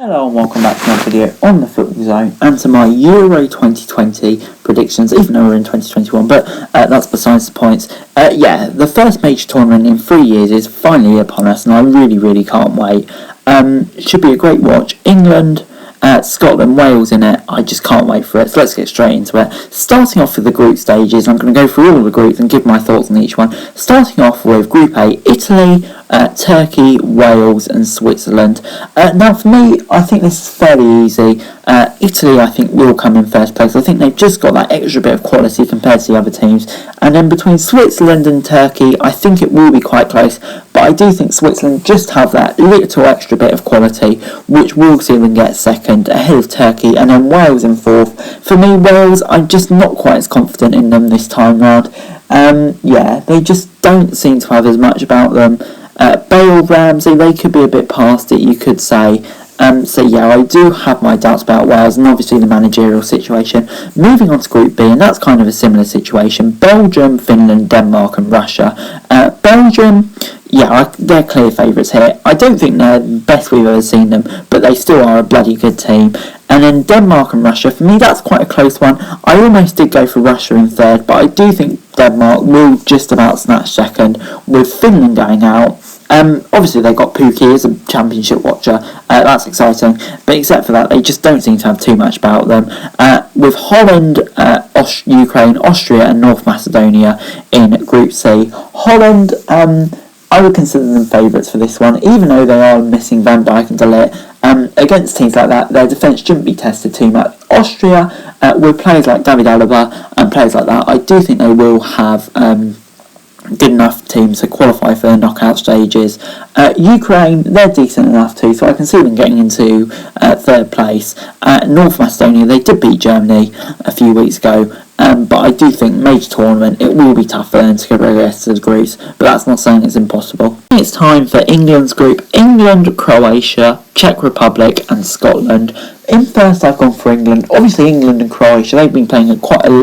Hello and welcome back to my video on the Football Zone and to my Euro 2020 predictions, even though we're in 2021, but that's besides the points. The first major tournament in 3 years is finally upon us and I really can't wait. Should be a great watch. England, Scotland, Wales in it. I just can't wait for it. So let's get straight into it. Starting off with the group stages, I'm going to go through all the groups and give my thoughts on each one. Starting off with Group A, Italy, Turkey, Wales and Switzerland. Now for me, I think this is fairly easy. Italy, I think, will come in first place. I think they've just got that extra bit of quality compared to the other teams. And then between Switzerland and Turkey, I think it will be quite close. But I do think Switzerland just have that little extra bit of quality, which will see them get second ahead of Turkey. And then Wales in fourth. For me, Wales, I'm just not quite as confident in them this time round. They just don't seem to have as much about them. Bale, Ramsey, they could be a bit past it, you could say. I do have my doubts about Wales and obviously the managerial situation. Moving on to Group B, and that's kind of a similar situation. Belgium, Finland, Denmark and Russia. Belgium, they're clear favourites here. I don't think they're the best we've ever seen them, but they still are a bloody good team. And then Denmark and Russia, for me that's quite a close one. I almost did go for Russia in third, but I do think Denmark will just about snatch second, with Finland going out. Obviously they've got Pukki as a championship watcher, that's exciting, but except for that they just don't seem to have too much about them. With Holland, Ukraine, Austria and North Macedonia in Group C. Holland, I would consider them favourites for this one, even though they are missing Van Dijk and De Ligt. Against teams like that, their defence shouldn't be tested too much. Austria, with players like David Alaba and players like that, I do think they will have good enough teams to qualify for the knockout stages. Ukraine, they're decent enough too, so I can see them getting into third place. North Macedonia, they did beat Germany a few weeks ago, but I do think major tournament, it will be tough for them to progress to the groups, but that's not saying it's impossible. It's time for England's group. England, Croatia, Czech Republic and Scotland. In first, I've gone for England. Obviously, England and Croatia, they've been playing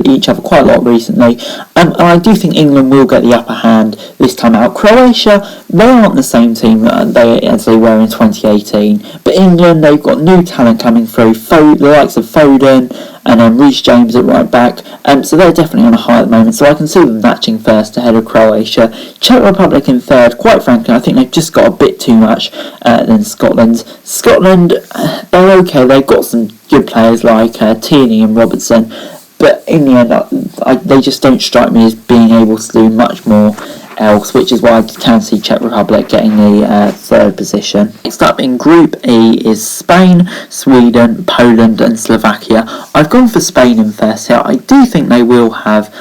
each other quite a lot recently. And I do think England will get the upper hand this time out. Croatia, they aren't the same team as they were in 2018. But England, they've got new talent coming through. The likes of Foden and then Reece James at right back. So they're definitely on a high at the moment. So I can see them matching first ahead of Croatia. Czech Republic in third. Quite frankly, I think they've just got a bit too much than Scotland. Scotland, they're okay. They've got some good players like Tierney and Robertson, but in the end they just don't strike me as being able to do much more else, which is why I can see Czech Republic getting the third position. Next up in Group E is Spain, Sweden, Poland and Slovakia. I've gone for Spain in first here. I do think they will have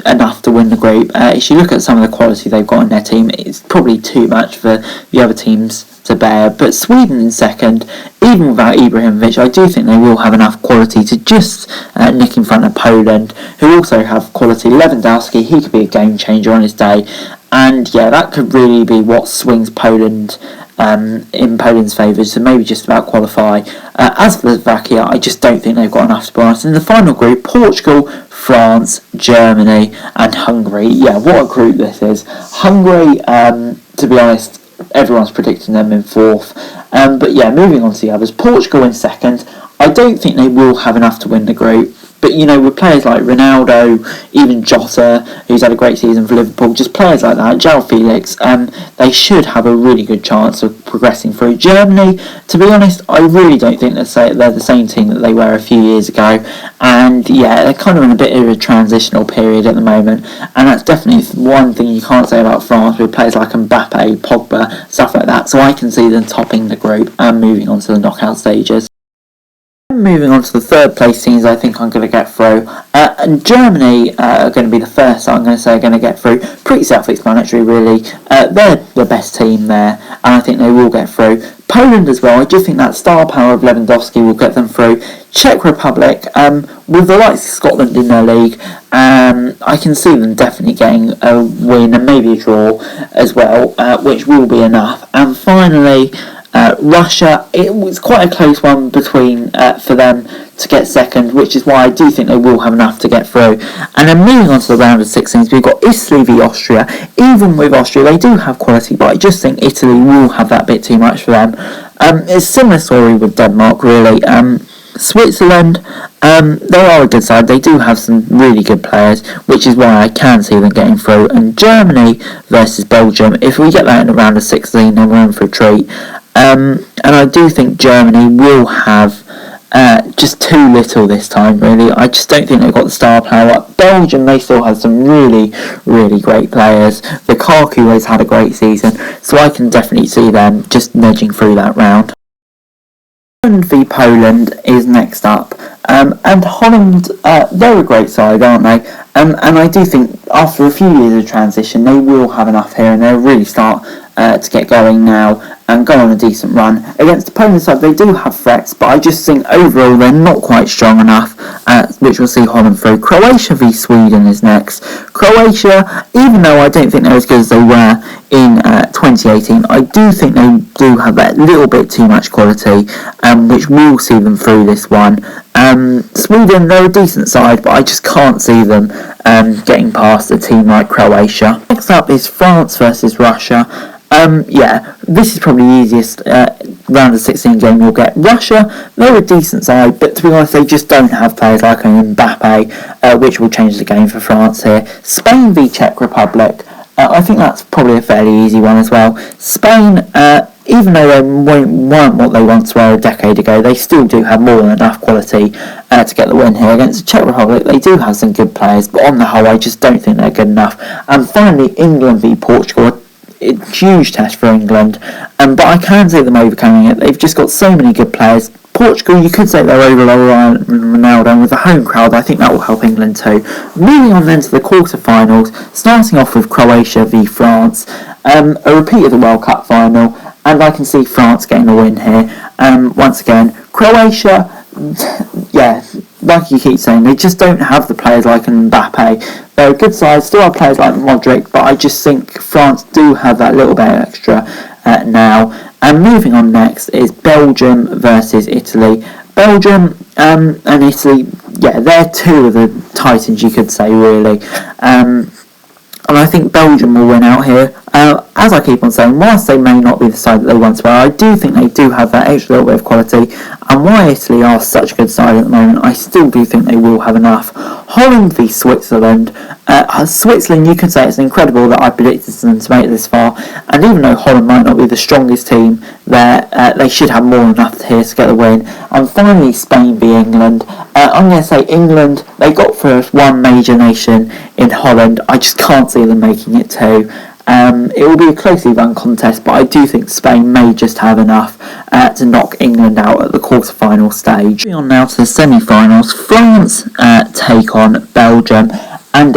enough to win the group. If you look at some of the quality they've got in their team, it's probably too much for the other teams to bear. But Sweden in second, even without Ibrahimovic, I do think they will have enough quality to just nick in front of Poland, who also have quality. Lewandowski, he could be a game changer on his day, and that could really be what swings Poland in Poland's favour, so maybe just about qualify. As for Slovakia, I just don't think they've got enough to be honest. In the final group, Portugal, France, Germany and Hungary. What a group this is. Hungary, to be honest, everyone's predicting them in fourth. Moving on to the others. Portugal in second. I don't think they will have enough to win the group. But, with players like Ronaldo, even Jota, who's had a great season for Liverpool, just players like that, João Felix, they should have a really good chance of progressing through. Germany, to be honest, I really don't think they're the same team that they were a few years ago. And, they're kind of in a bit of a transitional period at the moment. And that's definitely one thing you can't say about France with players like Mbappe, Pogba, stuff like that. So I can see them topping the group and moving on to the knockout stages. Moving on to the third place teams I think I'm going to get through. And Germany are going to be the first I'm going to say are going to get through. Pretty self-explanatory really. They're the best team there and I think they will get through. Poland as well, I do think that star power of Lewandowski will get them through. Czech Republic, with the likes of Scotland in their league, I can see them definitely getting a win and maybe a draw as well, which will be enough. And finally, Russia, it was quite a close one between for them to get second, which is why I do think they will have enough to get through. And then moving on to the round of 16s, we've got Italy v Austria. Even with Austria, they do have quality, but I just think Italy will have that bit too much for them. It's a similar story with Denmark, really. Switzerland, they are a good side. They do have some really good players, which is why I can see them getting through. And Germany versus Belgium, if we get that in a round of 16, then we're in for a treat. And I do think Germany will have just too little this time, really. I just don't think they've got the star power. Belgium, they still have some really, really great players. Lukaku has had a great season, so I can definitely see them just nudging through that round. Holland v Poland is next up, and Holland, they're a great side, aren't they? And I do think after a few years of transition, they will have enough here, and they'll really start to get going now and go on a decent run. Against the Poland side, they do have threats, but I just think overall they're not quite strong enough, which will see Holland through. Croatia v Sweden is next. Croatia, even though I don't think they're as good as they were in 2018, I do think they do have that little bit too much quality, which will see them through this one. Sweden, they're a decent side, but I just can't see them getting past a team like Croatia. Next up is France versus Russia. This is probably the easiest round of 16 game you'll get. Russia, they're a decent side, but to be honest, they just don't have players like Mbappe, which will change the game for France here. Spain v Czech Republic, I think that's probably a fairly easy one as well. Spain, even though they weren't what they once were a decade ago, they still do have more than enough quality to get the win here. Against the Czech Republic, they do have some good players, but on the whole, I just don't think they're good enough. And finally, England v Portugal. It's a huge test for England, but I can see them overcoming it. They've just got so many good players. Portugal, you could say they're over Ronaldo, and with the home crowd, I think that will help England too. Moving on then to the quarterfinals, starting off with Croatia v France, a repeat of the World Cup final, and I can see France getting a win here. Once again, Croatia, like you keep saying, they just don't have the players like Mbappe. They're a good side, still have players like Modric, but I just think France do have that little bit extra now. And moving on next is Belgium versus Italy. Belgium and Italy, they're two of the titans, you could say, really. And I think Belgium will win out here. As I keep on saying, whilst they may not be the side that they once were, I do think they do have that extra little bit of quality. And why Italy are such a good side at the moment, I still do think they will have enough. Holland v Switzerland. Switzerland, you could say it's incredible that I predicted them to make it this far. And even though Holland might not be the strongest team there, they should have more than enough here to get the win. And finally, Spain v England. I'm going to say England, they got first one major nation in Holland. I just can't see them making it two. It will be a closely run contest, but I do think Spain may just have enough to knock England out at the quarter-final stage. Moving on now to the semi-finals, France take on Belgium, and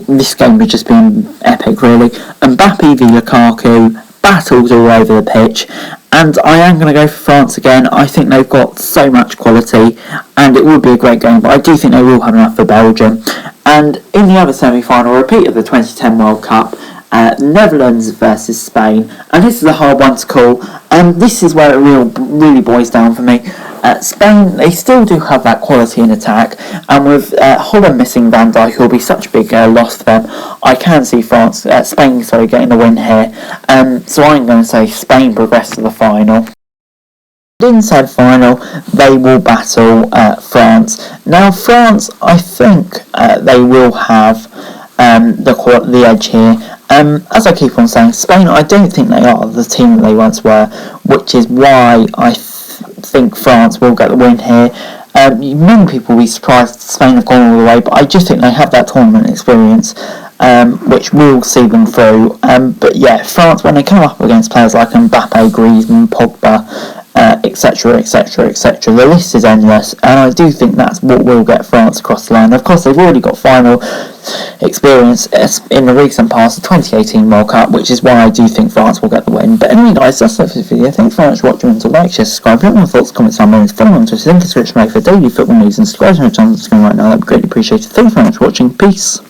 this game has just been epic, really. Mbappe v Lukaku, battles all over the pitch, and I am going to go for France again. I think they've got so much quality, and it will be a great game, but I do think they will have enough for Belgium. And in the other semi-final, repeat of the 2010 World Cup, Netherlands versus Spain, and this is a hard one to call, and this is where it really boils down for me. Spain, they still do have that quality in attack, and with Holland missing Van Dijk, who will be such a big loss for them, I can see Spain getting the win here. So I'm going to say Spain progress to the final. Inside final, they will battle France. Now France, I think they will have the edge here. As I keep on saying, Spain, I don't think they are the team that they once were, which is why I think France will get the win here. Many people will be surprised Spain have gone all the way, but I just think they have that tournament experience, which will see them through. But France, when they come up against players like Mbappe, Griezmann, Pogba, etc, the list is endless, and I do think that's what will get France across the line. Of course, they've already got final experience in the recent past, the 2018 World Cup, which is why I do think France will get the win. But anyway, guys, that's it for this video. Thanks very much for watching. Remember to like, share, subscribe. Let me know your thoughts, comments, and comments. Follow me on Twitter, link in the description for daily football news, and subscribe to my channel on the screen right now. That'd be greatly appreciated. Thanks very much for watching. Peace.